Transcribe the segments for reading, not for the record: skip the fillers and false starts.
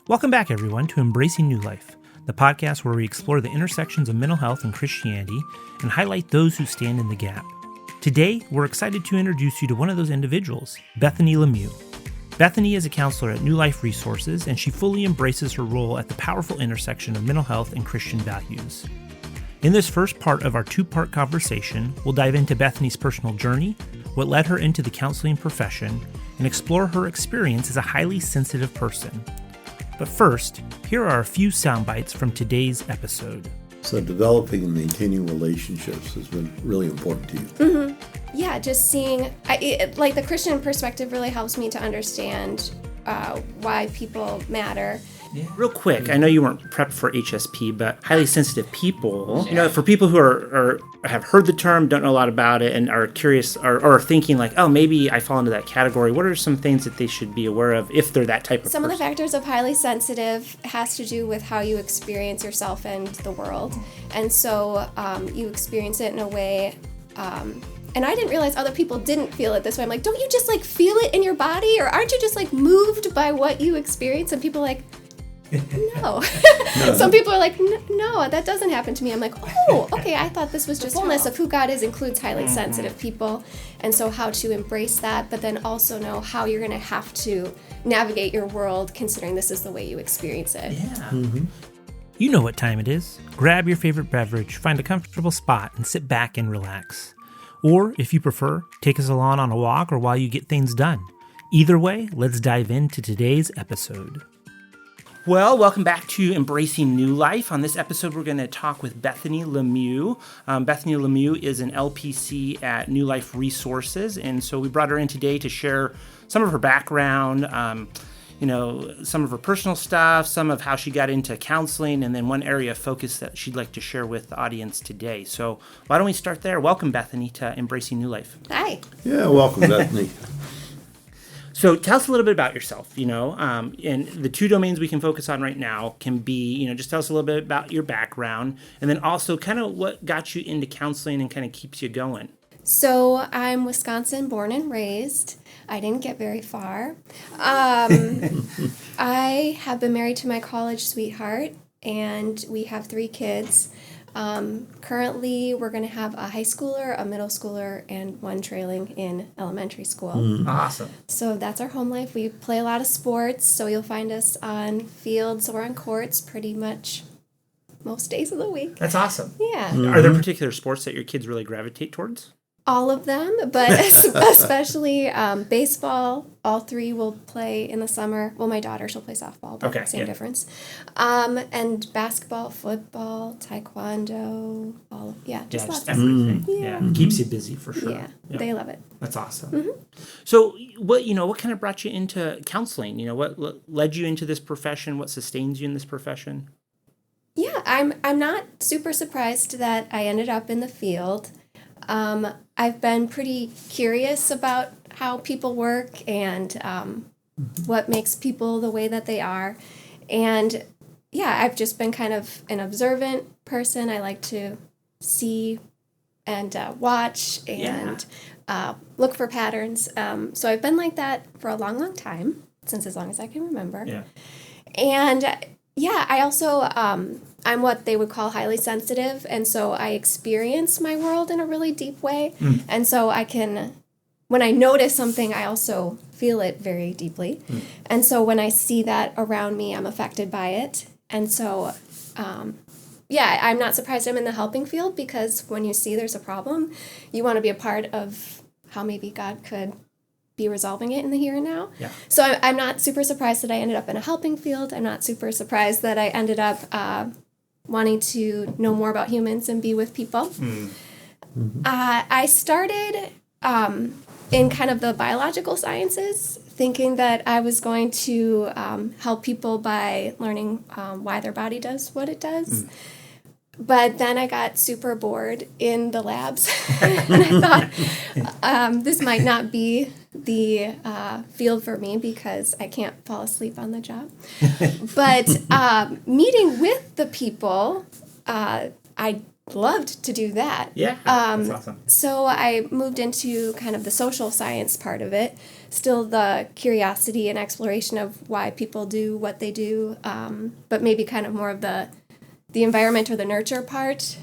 Welcome back, everyone, to Embracing New Life, the podcast where we explore the intersections of mental health and Christianity and highlight those who stand in the gap. Today, we're excited to introduce you to one of those individuals, Bethany LeMieux. Bethany is a counselor at New Life Resources, and she fully embraces her role at the powerful intersection of mental health and Christian values. In this first part of our two-part conversation, we'll dive into Bethany's personal journey, what led her into the counseling profession, and explore her experience as a highly sensitive person. But first, here are a few sound bites from today's episode. So developing and maintaining relationships has been really important to you. Mm-hmm. Yeah, just seeing, the Christian perspective really helps me to understand why people matter. Yeah. Real quick, I know you weren't prepped for HSP, but highly sensitive people, for people who have heard the term, don't know a lot about it, and are curious or are thinking like, oh, maybe I fall into that category. What are some things that they should be aware of if they're that type of person? Some of the factors of highly sensitive has to do with how you experience yourself and the world. And so you experience it in a way, and I didn't realize other people didn't feel it this way. I'm like, don't you just feel it in your body? Or aren't you just moved by what you experience? And people are like, no. Some people are like, no, that doesn't happen to me. I'm like, oh, okay, I thought this was just fullness of who God is includes highly sensitive people. And so how to embrace that, but then also know how you're going to have to navigate your world considering this is the way you experience it. Yeah. Mm-hmm. You know what time it is. Grab your favorite beverage, find a comfortable spot, and sit back and relax. Or, if you prefer, take us along on a walk or while you get things done. Either way, let's dive into today's episode. Well, welcome back to Embracing New Life. On this episode, we're going to talk with Bethany LeMieux. Bethany LeMieux is an LPC at New Life Resources, and so we brought her in today to share some of her background, some of her personal stuff, some of how she got into counseling, and then one area of focus that she'd like to share with the audience today. So why don't we start there? Welcome, Bethany, to Embracing New Life. Hi. Yeah, welcome, Bethany. So tell us a little bit about yourself, and the two domains we can focus on right now can be, just tell us a little bit about your background and then also kind of what got you into counseling and kind of keeps you going. So I'm Wisconsin born and raised. I didn't get very far. I have been married to my college sweetheart and we have 3 kids. Currently, we're going to have a high schooler, a middle schooler, and 1 trailing in elementary school. Awesome. So that's our home life. We play a lot of sports, so you'll find us on fields or on courts pretty much most days of the week. That's awesome. Yeah. Mm-hmm. Are there particular sports that your kids really gravitate towards? All of them, but especially baseball. All 3 will play in the summer. Well, my daughter, she'll play softball, but same difference. And basketball, football, taekwondo, just lots of everything. Yeah. Keeps you busy for sure. Yeah, they love it. That's awesome. Mm-hmm. So, what kind of brought you into counseling? What led you into this profession? What sustains you in this profession? Yeah, I'm not super surprised that I ended up in the field. I've been pretty curious about how people work and what makes people the way that they are. And I've just been kind of an observant person. I like to see and watch and look for patterns. So I've been like that for a long, long time, since as long as I can remember. Yeah. And I also, I'm what they would call highly sensitive, and so I experience my world in a really deep way. And so when I notice something, I also feel it very deeply. And so when I see that around me, I'm affected by it. And so, I'm not surprised I'm in the helping field, because when you see there's a problem, you want to be a part of how maybe God could be resolving it in the here and now. Yeah. So I'm not super surprised that I ended up in a helping field. I'm not super surprised that I ended up wanting to know more about humans and be with people. I started in kind of the biological sciences, thinking that I was going to help people by learning why their body does what it does. But then I got super bored in the labs, and I thought this might not be the field for me because I can't fall asleep on the job. But meeting with the people, I loved to do that. Yeah, that's awesome. So I moved into kind of the social science part of it, still the curiosity and exploration of why people do what they do, but maybe kind of more of the environment or the nurture part,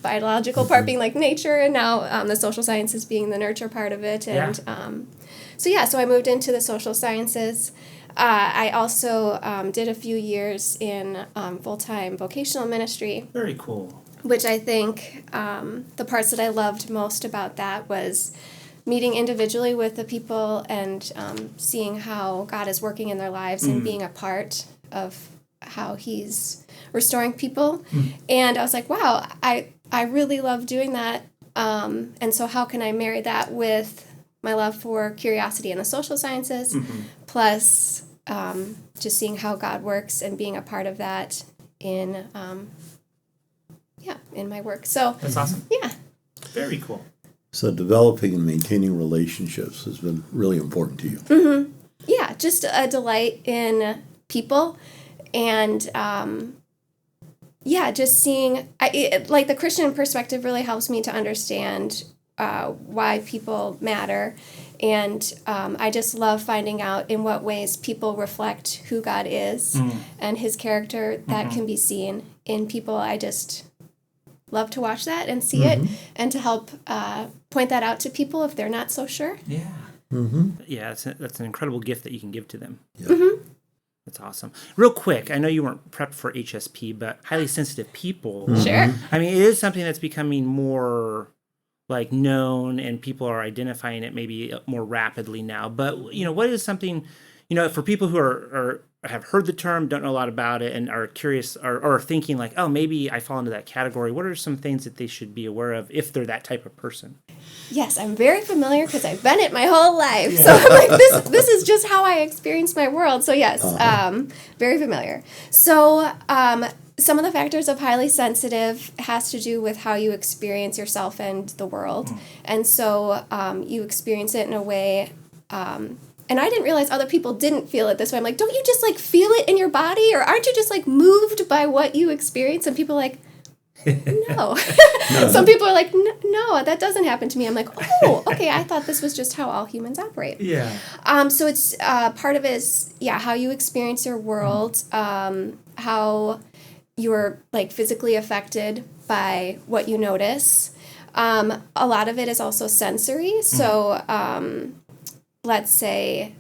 biological part being like nature, and now the social sciences being the nurture part of it. And so I moved into the social sciences. I also did a few years in full-time vocational ministry. Very cool. Which I think the parts that I loved most about that was meeting individually with the people and seeing how God is working in their lives and being a part of how He's restoring people. And I was like, wow, I really love doing that. And so how can I marry that with my love for curiosity and the social sciences, plus just seeing how God works and being a part of that in my work. So that's awesome. Yeah. Very cool. So developing and maintaining relationships has been really important to you. Yeah, just a delight in people, and just seeing like the Christian perspective really helps me to understand why people matter, and I just love finding out in what ways people reflect who God is and His character that can be seen in people. I just love to watch that and see it, and to help point that out to people if they're not so sure. Yeah. Yeah, that's an incredible gift that you can give to them. Yeah. That's awesome. Real quick, I know you weren't prepped for HSP, but highly sensitive people. Sure. I mean, it is something that's becoming more like known, and people are identifying it maybe more rapidly now. But what is something, for people who are have heard the term, don't know a lot about it, and are curious or are thinking like, oh, maybe I fall into that category. What are some things that they should be aware of if they're that type of person? Yes, I'm very familiar because I've been it my whole life. Yeah. So I'm like, this is just how I experience my world. So yes, very familiar. So some of the factors of highly sensitive has to do with how you experience yourself and the world. And so you experience it in a way, and I didn't realize other people didn't feel it this way. I'm like, don't you just like feel it in your body? Or aren't you just like moved by what you experience? And people are like, no. Some people are like, no, that doesn't happen to me. I'm like, oh, okay, I thought this was just how all humans operate. Yeah. So it's part of it is, how you experience your world, how you're like physically affected by what you notice. A lot of it is also sensory. So let's say,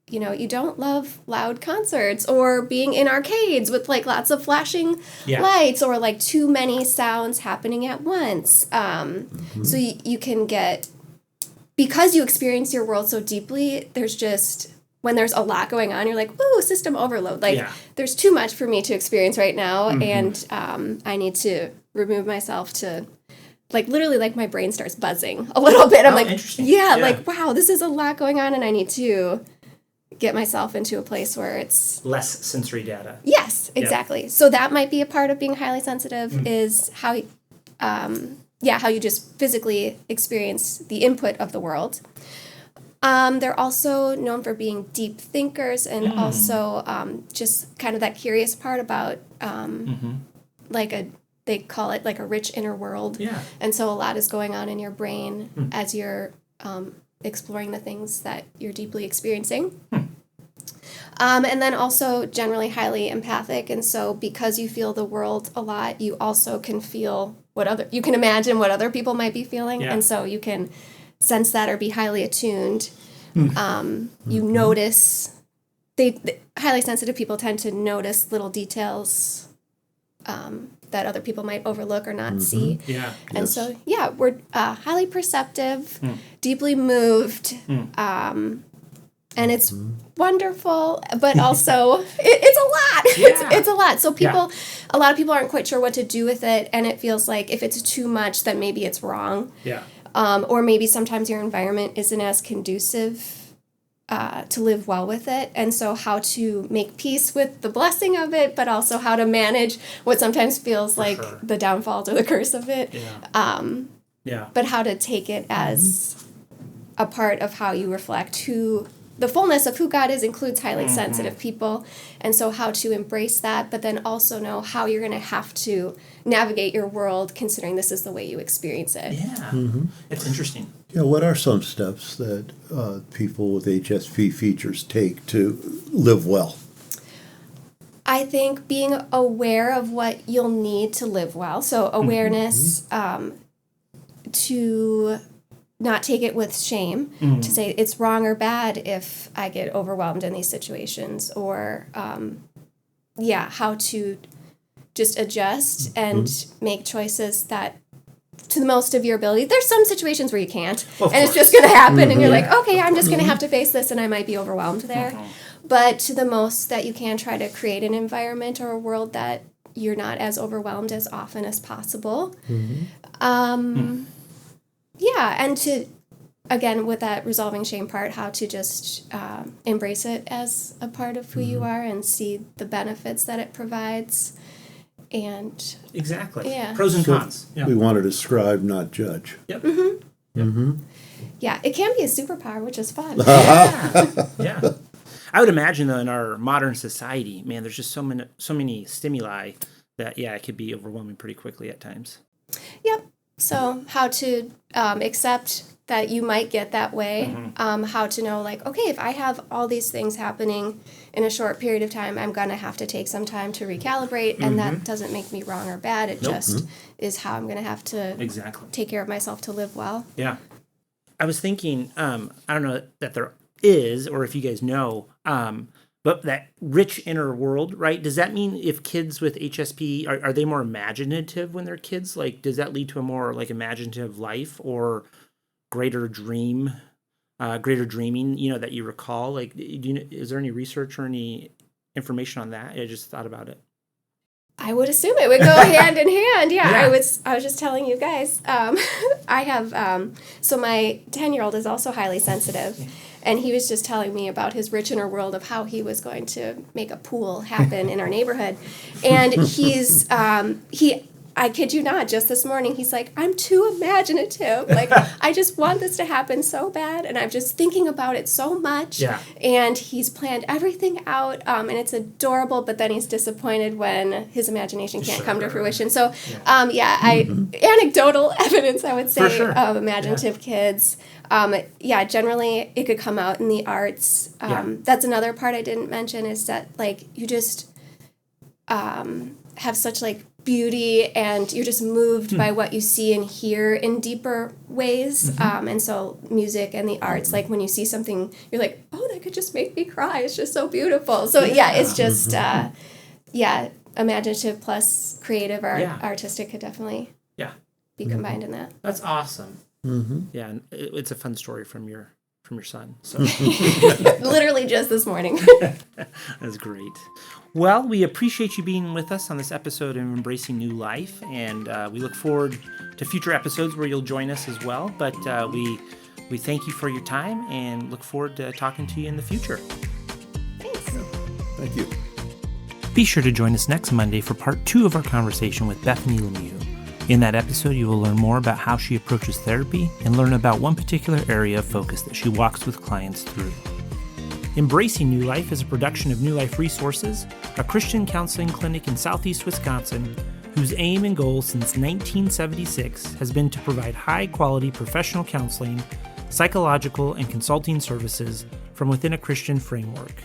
you don't love loud concerts or being in arcades with like lots of flashing lights or like too many sounds happening at once. So you can get, because you experience your world so deeply, there's just, when there's a lot going on, you're like, ooh, system overload. Like there's too much for me to experience right now. And I need to remove myself to, like, literally, like, my brain starts buzzing a little bit. I'm like, like, wow, this is a lot going on, and I need to get myself into a place where it's less sensory data. Yes, exactly. Yep. So that might be a part of being highly sensitive is how you just physically experience the input of the world. They're also known for being deep thinkers, and also just kind of that curious part about they call it like a rich inner world. Yeah. And so a lot is going on in your brain as you're exploring the things that you're deeply experiencing. And then also generally highly empathic. And so because you feel the world a lot, you also can feel you can imagine what other people might be feeling. Yeah. And so you can sense that or be highly attuned. You notice, highly sensitive people tend to notice little details that other people might overlook or not see. Yeah. And so, we're highly perceptive, deeply moved, and it's wonderful, but also it's a lot. Yeah. It's a lot. So a lot of people aren't quite sure what to do with it, and it feels like if it's too much, then maybe it's wrong. Yeah. Or maybe sometimes your environment isn't as conducive to live well with it, and so how to make peace with the blessing of it, but also how to manage what sometimes feels like the downfalls or the curse of it. Yeah. But how to take it as a part of how you reflect who the fullness of who God is includes highly sensitive people. And so how to embrace that, but then also know how you're going to have to navigate your world considering this is the way you experience it. Yeah. It's interesting. Yeah, what are some steps that people with HSP features take to live well? I think being aware of what you'll need to live well. So awareness to not take it with shame, to say it's wrong or bad if I get overwhelmed in these situations, or how to just adjust and make choices that to the most of your ability. There's some situations where you can't, and it's just going to happen, and you're like, okay, I'm just going to have to face this, and I might be overwhelmed there. But to the most that you can, try to create an environment or a world that you're not as overwhelmed as often as possible. And to, again, with that resolving shame part, how to just embrace it as a part of who you are and see the benefits that it provides. And exactly. Yeah. Pros and cons. We want to describe, not judge. Yep. Yeah, it can be a superpower, which is fun. Yeah. I would imagine, though, in our modern society, man, there's just so many stimuli that, it could be overwhelming pretty quickly at times. Yep. So how to accept that you might get that way, how to know, like, okay, if I have all these things happening in a short period of time, I'm going to have to take some time to recalibrate, and that doesn't make me wrong or bad. It just is how I'm going to have to take care of myself to live well. Yeah. I was thinking, I don't know that there is, or if you guys know, but that rich inner world, right? Does that mean if kids with HSP, are they more imaginative when they're kids? Like, does that lead to a more like imaginative life or greater dreaming, that you recall? Like, is there any research or any information on that? I just thought about it. I would assume it would go hand in hand. Yeah. I was just telling you guys, I have, so my 10-year-old is also highly sensitive. And he was just telling me about his rich inner world of how he was going to make a pool happen in our neighborhood. And he's, I kid you not, just this morning, he's like, I'm too imaginative. Like, I just want this to happen so bad. And I'm just thinking about it so much. Yeah. And he's planned everything out. And it's adorable, but then he's disappointed when his imagination can't come to fruition. So, anecdotal evidence, I would say, of imaginative kids. Generally it could come out in the arts. That's another part I didn't mention, is that, like, you just have such, like, beauty, and you're just moved by what you see and hear in deeper ways. And so music and the arts, like, when you see something, you're like, oh, that could just make me cry. It's just so beautiful. So it's just, imaginative plus creative or artistic could definitely be combined in that. That's awesome. Yeah, and it's a fun story from your son. So literally just this morning. That's great. Well, we appreciate you being with us on this episode of Embracing New Life, and we look forward to future episodes where you'll join us as well. But we thank you for your time and look forward to talking to you in the future. Thanks. Thank you. Be sure to join us next Monday for part 2 of our conversation with Bethany LeMieux. In that episode, you will learn more about how she approaches therapy and learn about one particular area of focus that she walks with clients through. Embracing New Life is a production of New Life Resources, a Christian counseling clinic in Southeast Wisconsin, whose aim and goal since 1976 has been to provide high-quality professional counseling, psychological, and consulting services from within a Christian framework.